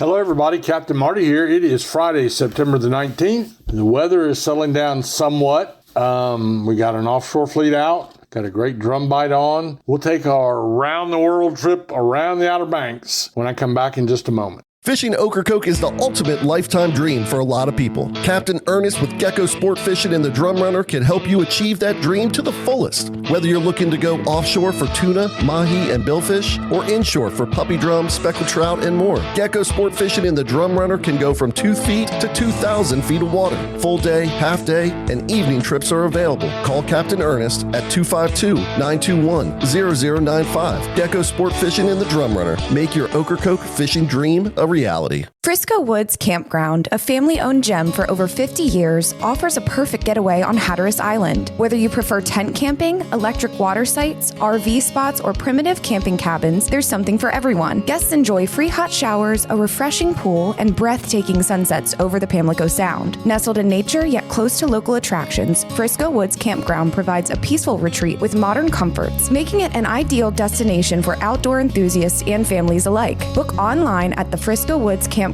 Hello everybody, Captain Marty here. It is Friday, September the 19th. The weather is settling down somewhat. We got an offshore fleet out. Got a great drum bite on. We'll take our round-the-world trip around the Outer Banks when I come back in just a moment. Fishing Ocracoke is the ultimate lifetime dream for a lot of people. Captain Ernest with Gecko Sport Fishing and the Drum Runner can help you achieve that dream to the fullest. Whether you're looking to go offshore for tuna, mahi, and billfish, or inshore for puppy drum, speckled trout, and more, Gecko Sport Fishing and the Drum Runner can go from 2 feet to 2,000 feet of water. Full day, half day, and evening trips are available. Call Captain Ernest at 252-921-0095. Gecko Sport Fishing and the Drum Runner. Make your Ocracoke fishing dream a reality. Frisco Woods Campground, a family-owned gem for over 50 years, offers a perfect getaway on Hatteras Island. Whether you prefer tent camping, electric water sites, RV spots, or primitive camping cabins, there's something for everyone. Guests enjoy free hot showers, a refreshing pool, and breathtaking sunsets over the Pamlico Sound. Nestled in nature yet close to local attractions, Frisco Woods Campground provides a peaceful retreat with modern comforts, making it an ideal destination for outdoor enthusiasts and families alike. Book online at the FriscoWoodsCampground.com.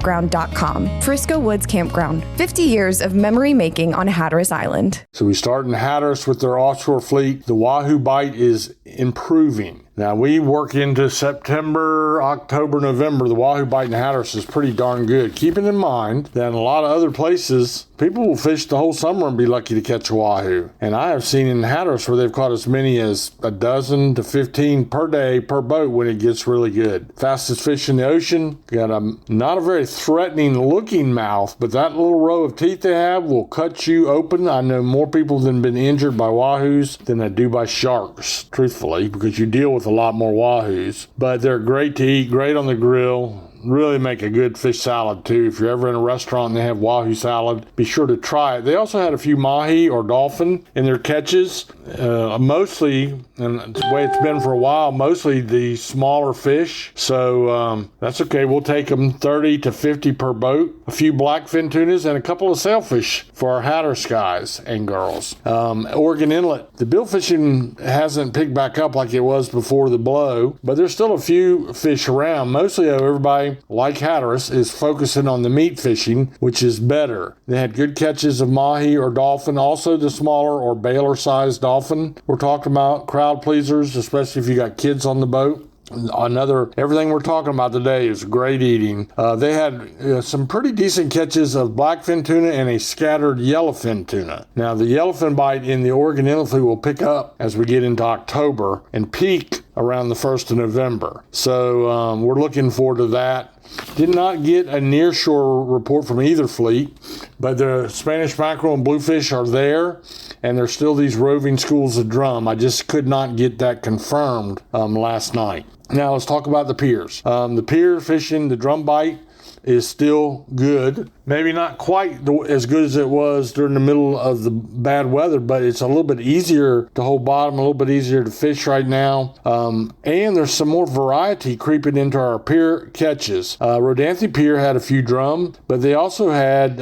Frisco Woods Campground, 50 years of memory making on Hatteras Island. So we start in Hatteras with their offshore fleet. The wahoo bite is improving. Now, we work into September, October, November. The wahoo bite in Hatteras is pretty darn good. Keeping in mind that in a lot of other places, people will fish the whole summer and be lucky to catch a wahoo. And I have seen in Hatteras where they've caught as many as a dozen to 15 per day per boat when it gets really good. Fastest fish in the ocean. Got not a very threatening looking mouth, but that little row of teeth they have will cut you open. I know more people than been injured by wahoos than I do by sharks, truthfully, because you deal with a lot more wahoos. But they're great to eat, great on the grill. Really make a good fish salad too. If you're ever in a restaurant and they have wahoo salad, be sure to try it. They also had a few mahi or dolphin in their catches. Mostly, and the way it's been for a while, mostly the smaller fish. So that's okay. We'll take them 30 to 50 per boat. A few blackfin tunas and a couple of sailfish for our Hatteras guys and girls. Oregon Inlet. The bill fishing hasn't picked back up like it was before the blow, but there's still a few fish around. Mostly, though, everybody, like Hatteras, is focusing on the meat fishing, which is better. They had good catches of mahi or dolphin, also the smaller or baler-sized dolphin. We're talking about crowd pleasers, especially if you got kids on the boat. Everything we're talking about today is great eating. They had some pretty decent catches of blackfin tuna and a scattered yellowfin tuna. Now, the yellowfin bite in the Oregon Inlet fleet will pick up as we get into October and peak around the 1st of November. So we're looking forward to that. Did not get a nearshore report from either fleet, but the Spanish mackerel and bluefish are there, and there's still these roving schools of drum. I just could not get that confirmed last night. Now let's talk about the piers. The pier fishing, the drum bite, is still good. Maybe not quite as good as it was during the middle of the bad weather, but it's a little bit easier to hold bottom, a little bit easier to fish right now. And there's some more variety creeping into our pier catches. Rodanthe Pier had a few drum, but they also had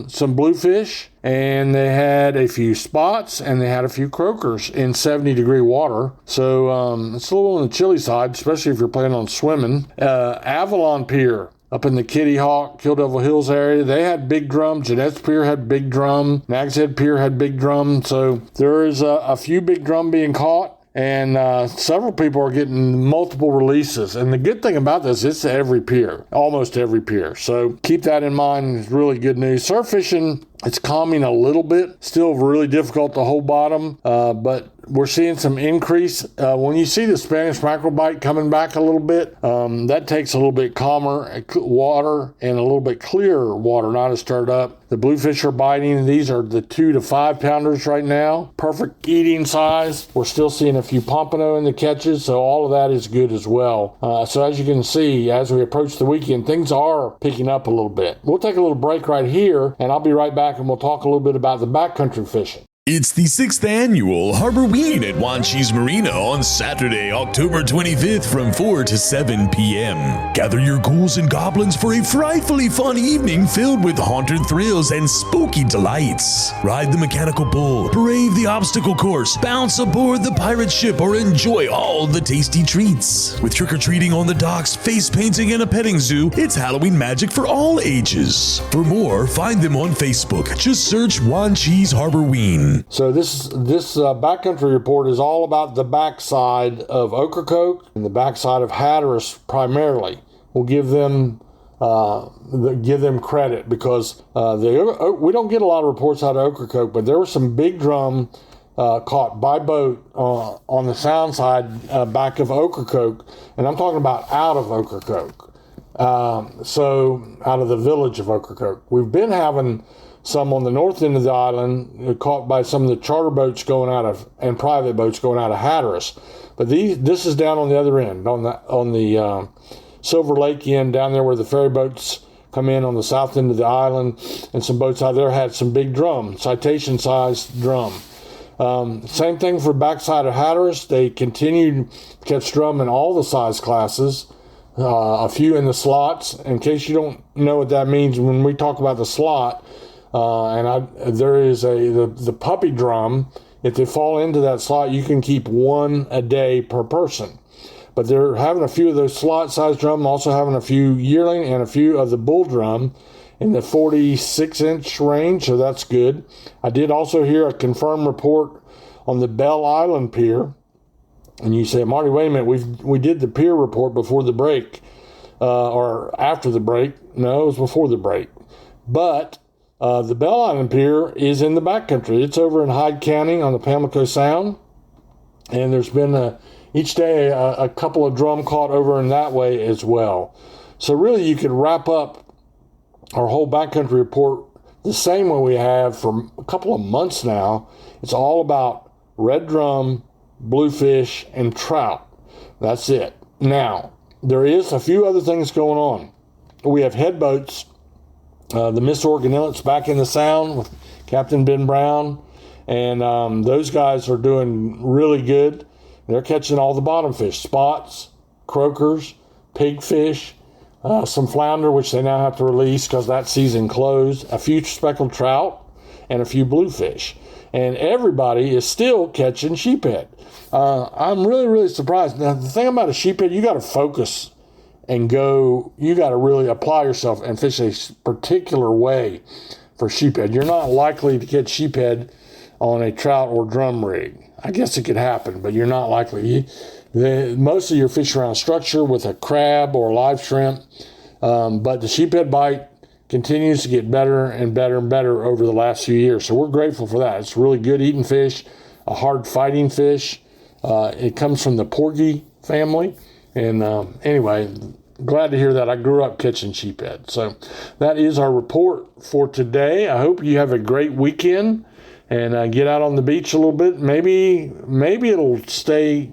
some bluefish, and they had a few spots, and they had a few croakers in 70-degree water. So it's a little on the chilly side, especially if you're planning on swimming. Avalon Pier up in the Kitty Hawk, Kill Devil Hills area, they had big drum. Jeanette's Pier had big drum. Nag's Head Pier had big drum. So there is a few big drum being caught. And several people are getting multiple releases. And the good thing about this, it's every pier, almost every pier. So keep that in mind. It's really good news. Surf fishing, it's calming a little bit. Still really difficult to hold bottom, but we're seeing some increase. When you see the Spanish mackerel bite coming back a little bit, that takes a little bit calmer water and a little bit clearer water, not as stirred up. The bluefish are biting. These are the 2 to 5 pounders right now. Perfect eating size. We're still seeing a few pompano in the catches, so all of that is good as well. So as you can see, as we approach the weekend, things are picking up a little bit. We'll take a little break right here, and I'll be right back, and we'll talk a little bit about the backcountry fishing. It's the 6th annual Harborween at Wanchese Marina on Saturday, October 25th from 4 to 7 p.m. Gather your ghouls and goblins for a frightfully fun evening filled with haunted thrills and spooky delights. Ride the mechanical bull, brave the obstacle course, bounce aboard the pirate ship, or enjoy all the tasty treats. With trick-or-treating on the docks, face painting, and a petting zoo, it's Halloween magic for all ages. For more, find them on Facebook. Just search Wanchese Harborween. So this backcountry report is all about the backside of Ocracoke and the backside of Hatteras primarily. We'll give them credit because we don't get a lot of reports out of Ocracoke, but there was some big drum caught by boat on the sound side back of Ocracoke, and I'm talking about out of Ocracoke. So out of the village of Ocracoke. We've been having some on the north end of the island caught by some of the charter boats going out of and private boats going out of Hatteras. But this is down on the other end, on the Silver Lake end, down there where the ferry boats come in on the south end of the island, and some boats out there had some big drum, citation-sized drum. Same thing for backside of Hatteras. They continued to catch drum in all the size classes. A few in the slots. In case you don't know what that means, when we talk about the slot, there is the puppy drum. If they fall into that slot, you can keep one a day per person. But they're having a few of those slot-sized drum, also having a few yearling and a few of the bull drum in the 46-inch range, so that's good. I did also hear a confirmed report on the Bell Island Pier. And you say, Marty, wait a minute, we did the pier report before the break, or after the break. No, it was before the break. But the Bell Island Pier is in the backcountry. It's over in Hyde County on the Pamlico Sound. And there's been each day a couple of drum caught over in that way as well. So really you could wrap up our whole backcountry report the same way we have for a couple of months now. It's all about red drum, bluefish, and trout. That's it. Now, there is a few other things going on. We have head boats. The Miss Organellet's back in the Sound with Captain Ben Brown, and those guys are doing really good. They're catching all the bottom fish, spots, croakers, pigfish, some flounder, which they now have to release because that season closed, a few speckled trout, and a few bluefish. And everybody is still catching sheephead. I'm really, really surprised. Now, the thing about a sheephead, you got to focus and go. You got to really apply yourself and fish a particular way for sheephead. You're not likely to catch sheephead on a trout or drum rig. I guess it could happen, but you're not likely. Most of your fish around structure with a crab or live shrimp, but the sheephead bite continues to get better and better and better over the last few years. So we're grateful for that. It's really good eating fish, a hard fighting fish. It comes from the porgy family. And anyway, glad to hear that. I grew up catching sheephead. So that is our report for today. I hope you have a great weekend and get out on the beach a little bit. Maybe it'll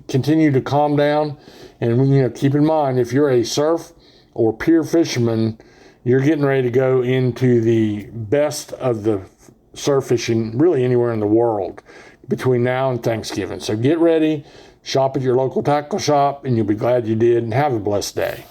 continue to calm down. And keep in mind, if you're a surf or pier fisherman, you're getting ready to go into the best of the surf fishing really anywhere in the world between now and Thanksgiving. So get ready, shop at your local tackle shop, and you'll be glad you did, and have a blessed day.